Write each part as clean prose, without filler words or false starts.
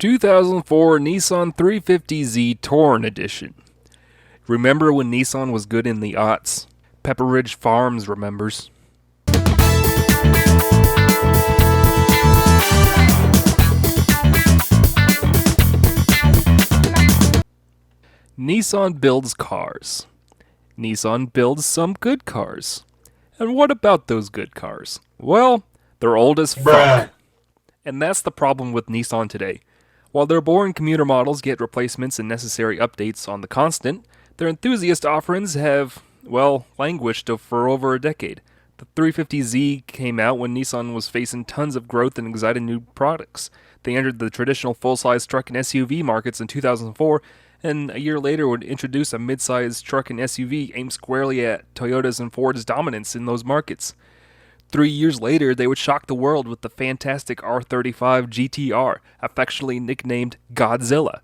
2004 Nissan 350Z Touring Edition. Remember when Nissan was good in the aughts? Pepper Ridge Farms remembers. Nissan builds cars. Nissan builds some good cars. And what about those good cars? Well, they're old as fuck. And that's the problem with Nissan today. While their boring commuter models get replacements and necessary updates on the constant, their enthusiast offerings have, well, languished for over a decade. The 350Z came out when Nissan was facing tons of growth and exciting new products. They entered the traditional full-size truck and SUV markets in 2004, and a year later would introduce a mid-size truck and SUV aimed squarely at Toyota's and Ford's dominance in those markets. 3 years later, they would shock the world with the fantastic R35 GTR, affectionately nicknamed Godzilla.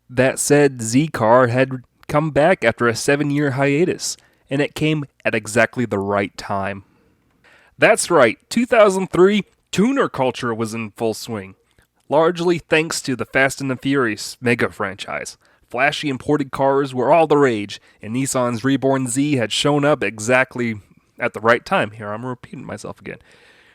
That said, Z car had come back after a 7-year hiatus, and it came at exactly the right time. That's right, 2003, tuner culture was in full swing, largely thanks to the Fast and the Furious mega franchise. Flashy imported cars were all the rage, and Nissan's Reborn Z had shown up exactly at the right time. Here, I'm repeating myself again.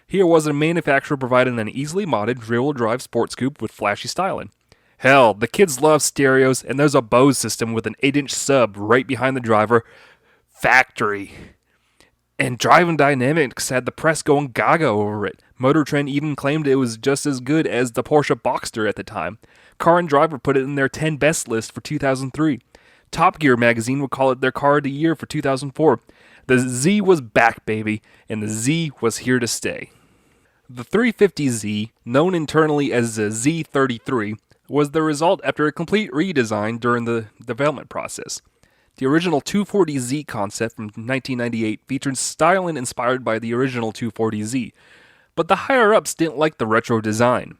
Here was a manufacturer providing an easily modded rear-wheel drive sports coupe with flashy styling. Hell, the kids love stereos, and there's a Bose system with an 8-inch sub right behind the driver. Factory. And Driving Dynamics had the press going gaga over it. Motor Trend even claimed it was just as good as the Porsche Boxster at the time. Car and Driver put it in their 10 best list for 2003. Top Gear magazine would call it their car of the year for 2004. The Z was back, baby, and the Z was here to stay. The 350Z, known internally as the Z33, was the result after a complete redesign during the development process. The original 240Z concept from 1998 featured styling inspired by the original 240Z, but the higher-ups didn't like the retro design.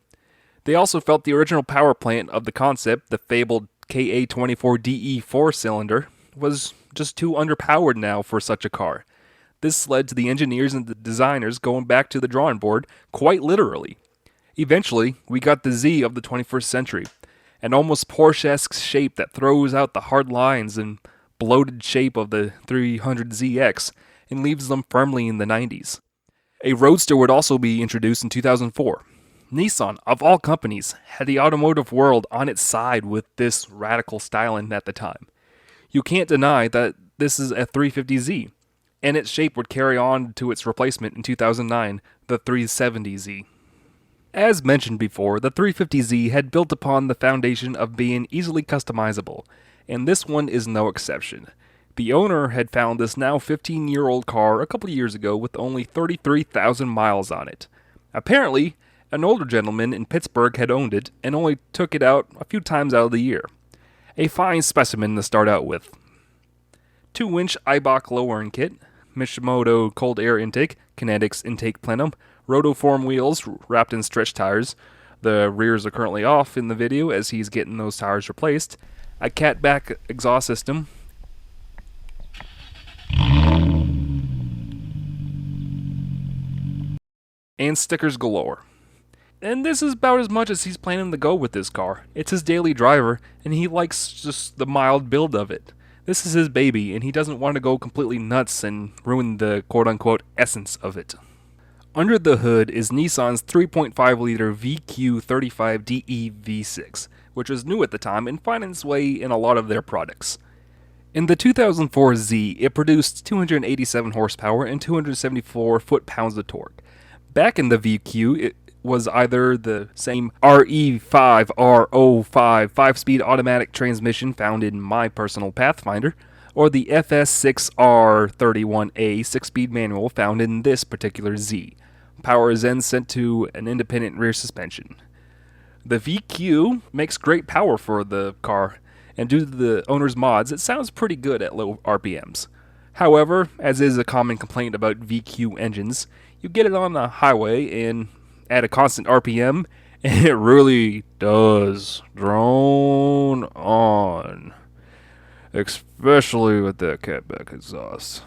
They also felt the original power plant of the concept, the fabled KA24DE 4-cylinder, was just too underpowered now for such a car. This led to the engineers and the designers going back to the drawing board, quite literally. Eventually, we got the Z of the 21st century, an almost Porsche-esque shape that throws out the hard lines and bloated shape of the 300ZX and leaves them firmly in the 90s. A Roadster would also be introduced in 2004. Nissan, of all companies, had the automotive world on its side with this radical styling at the time. You can't deny that this is a 350Z, and its shape would carry on to its replacement in 2009, the 370Z. As mentioned before, the 350Z had built upon the foundation of being easily customizable, and this one is no exception. The owner had found this now 15-year-old car a couple years ago with only 33,000 miles on it. Apparently, an older gentleman in Pittsburgh had owned it and only took it out a few times out of the year. A fine specimen to start out with. 2-inch Eibach lowering kit, Mishimoto cold air intake, Kinetics intake plenum, rotoform wheels wrapped in stretch tires. The rears are currently off in the video as he's getting those tires replaced. A catback exhaust system. And stickers galore. And this is about as much as he's planning to go with this car. It's his daily driver, and he likes just the mild build of it. This is his baby, and he doesn't want to go completely nuts and ruin the quote-unquote essence of it. Under the hood is Nissan's 3.5-liter VQ35DE V6, which was new at the time and finds its way in a lot of their products. In the 2004 Z, it produced 287 horsepower and 274 foot-pounds of torque. Back in the VQ, it was either the same RE5R05 5-speed automatic transmission found in my personal Pathfinder, or the FS6R31A 6-speed manual found in this particular Z. Power is then sent to an independent rear suspension. The VQ makes great power for the car, and due to the owner's mods, it sounds pretty good at low RPMs. However, as is a common complaint about VQ engines, you get it on the highway and at a constant RPM, and it really does drone on. Especially with that catback exhaust.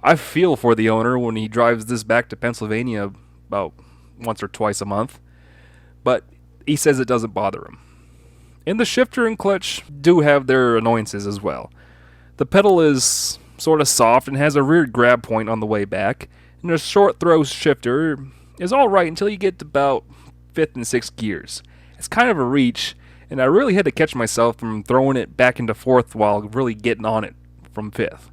I feel for the owner when he drives this back to Pennsylvania about once or twice a month. But he says it doesn't bother him. And the shifter and clutch do have their annoyances as well. The pedal is sort of soft and has a weird grab point on the way back, and a short throw shifter is alright until you get to about 5th and 6th gears. It's kind of a reach, and I really had to catch myself from throwing it back into 4th while really getting on it from 5th.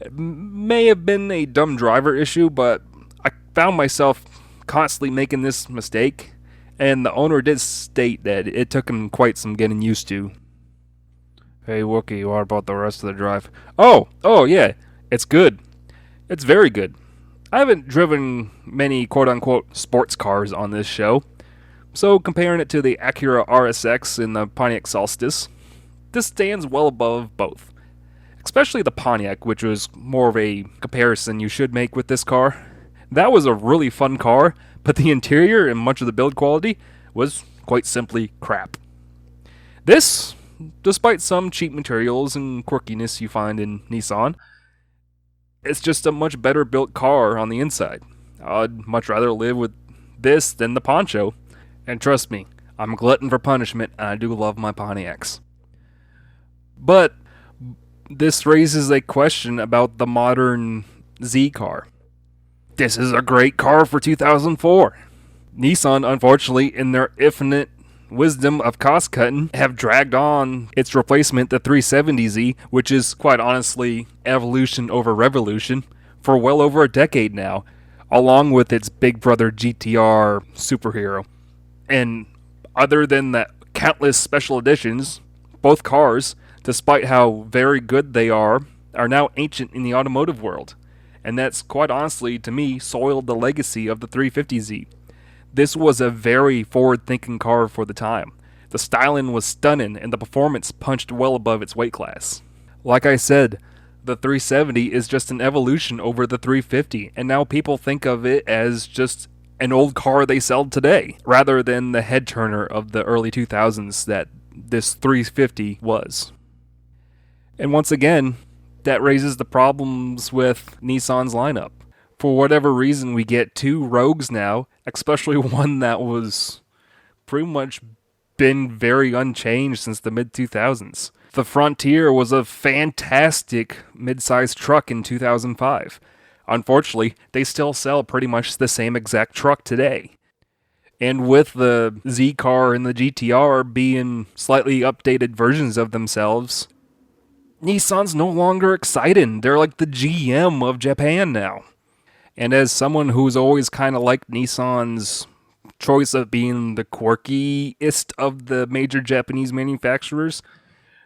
It may have been a dumb driver issue, but I found myself constantly making this mistake, and the owner did state that it took him quite some getting used to. Hey Wookie, what about the rest of the drive? Oh yeah, it's good. It's very good. I haven't driven many quote-unquote sports cars on this show, so comparing it to the Acura RSX and the Pontiac Solstice, this stands well above both. Especially the Pontiac, which was more of a comparison you should make with this car. That was a really fun car, but the interior and much of the build quality was quite simply crap. This, despite some cheap materials and quirkiness you find in Nissan, it's just a much better built car on the inside. I'd much rather live with this than the Poncho. And trust me, I'm a glutton for punishment, and I do love my Pontiacs. But this raises a question about the modern Z car. This is a great car for 2004. Nissan, unfortunately, in their infinite wisdom of cost cutting, have dragged on its replacement, the 370Z, which is quite honestly evolution over revolution, for well over a decade now, along with its big brother GTR superhero. And other than the countless special editions, both cars, despite how very good they are now ancient in the automotive world. And that's quite honestly, to me, soiled the legacy of the 350Z. This was a very forward-thinking car for the time. The styling was stunning, and the performance punched well above its weight class. Like I said, the 370 is just an evolution over the 350, and now people think of it as just an old car they sell today, rather than the head-turner of the early 2000s that this 350 was. And once again, that raises the problems with Nissan's lineup. For whatever reason, we get two Rogues now, especially one that was pretty much been very unchanged since the mid-2000s. The Frontier was a fantastic mid-sized truck in 2005. Unfortunately, they still sell pretty much the same exact truck today. And with the Z car and the GTR being slightly updated versions of themselves, Nissan's no longer exciting. They're like the GM of Japan now. And as someone who's always kind of liked Nissan's choice of being the quirkiest of the major Japanese manufacturers,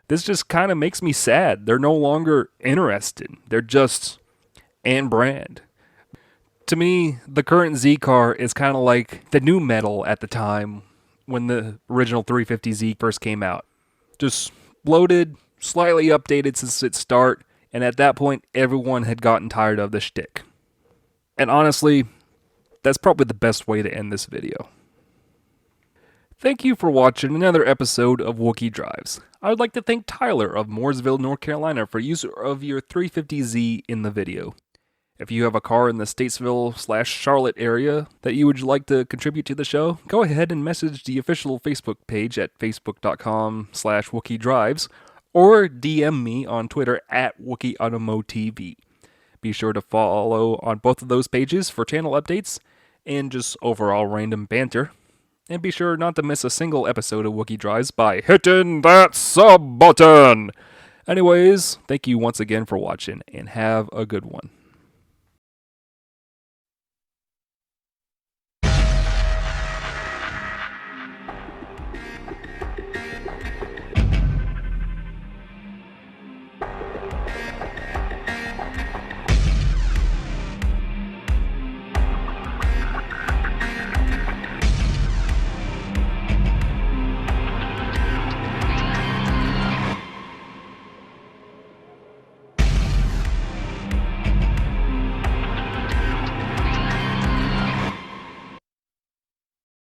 this just kind of makes me sad. They're no longer interested. They're just and brand. To me, the current Z car is kind of like the new metal at the time when the original 350Z first came out. Just bloated, slightly updated since its start, and at that point, everyone had gotten tired of the shtick. And honestly, that's probably the best way to end this video. Thank you for watching another episode of Wookie Drives. I would like to thank Tyler of Mooresville, North Carolina for use of your 350Z in the video. If you have a car in the Statesville/Charlotte area that you would like to contribute to the show, go ahead and message the official Facebook page at facebook.com/WookieDrives or DM me on Twitter at WookieAutomotv. Be sure to follow on both of those pages for channel updates and just overall random banter. And be sure not to miss a single episode of Wookie Drives by hitting that sub button! Anyways, thank you once again for watching, and have a good one.